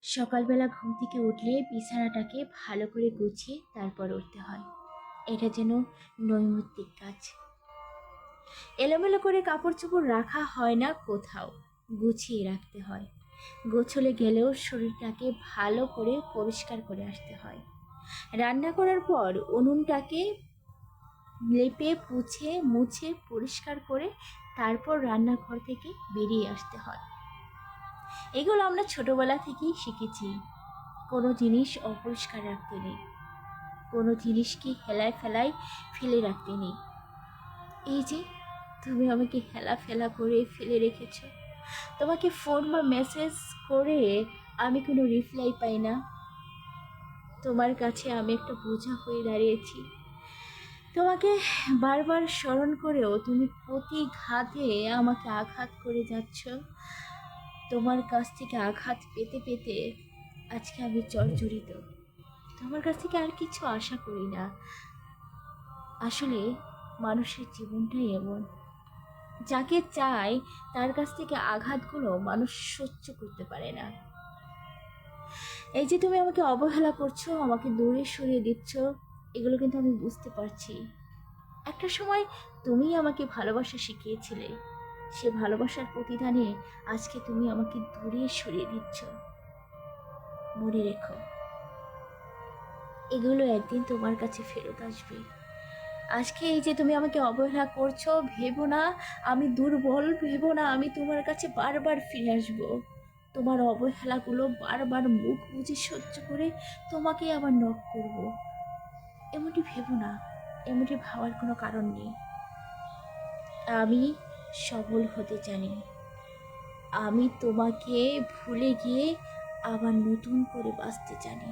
সকালবেলা ঘুম থেকে উঠলে বিছানাটাকে ভালো করে গুছিয়ে তারপর উঠতে হয়। এটা যেন নৈমিত্তিক কাজ। এলোমেলো করে কাপড় চোপড় রাখা হয় না কোথাও, গুছিয়ে রাখতে হয়। গোছলে গেলেও শরীরটাকে ভালো করে পরিষ্কার করে আসতে হয়। রান্না করার পর উনুনটাকে লেপে পুছে মুছে পরিষ্কার করে তারপর রান্নাঘর থেকে বেরিয়ে আসতে হয়। এগুলো আমরা ছোটবেলা থেকেই শিখেছি। কোনো জিনিস অপরিষ্কার রাখতে নেই, কোনো জিনিসকে হেলায় ফেলায় ফেলে রাখতে নেই। এই যে তুমি আমাকে হেলা ফেলা করে ফেলে রেখেছ, তোমাকে ফোন বা মেসেজ করে আমি কোনো রিপ্লাই পাই না। তোমার কাছে আমি একটা বোঝা হয়ে দাঁড়িয়েছি। তোমাকে বারবার স্মরণ করেও তুমি প্রতি ঘাতে আমাকে আঘাত করে যাচ্ছ। তোমার কাছ থেকে আঘাত পেতে পেতে আজকে আমি জর্জরিত। তোমার কাছ থেকে আর কিছু আশা করি না। আসলে মানুষের জীবনটাই এমন, যাকে চায় তার কাছ থেকে আঘাতগুলো মানুষ সহ্য করতে পারে না। এই যে তুমি আমাকে অবহেলা করছো, আমাকে দূরে সরিয়ে দিচ্ছ, এগুলো কিন্তু আমি বুঝতে পারছি। একটা সময় তুমি আমাকে ভালোবাসা শিখিয়েছিলে, সে ভালোবাসার প্রতিদানে আজকে তুমি আমাকে দূরে সরিয়ে দিচ্ছ। মনে রেখো, এগুলো একদিন তোমার কাছে ফেরত আসবে। আজকে এই যে তুমি আমাকে অবহেলা করছো, ভেবো না আমি দুর্বল, ভেবো না আমি তোমার কাছে বারবার ফিরে আসবো। তোমার অবহেলাগুলো বারবার মুখ বুজে সহ্য করে তোমাকে আবার নক করব। এমনটি ভেবো না, এমনটি ভাবার কোনো কারণ নেই। আমি সবল হতে জানি। আমি তোমাকে ভুলে গিয়ে আবার নতুন করে বাঁচতে জানি।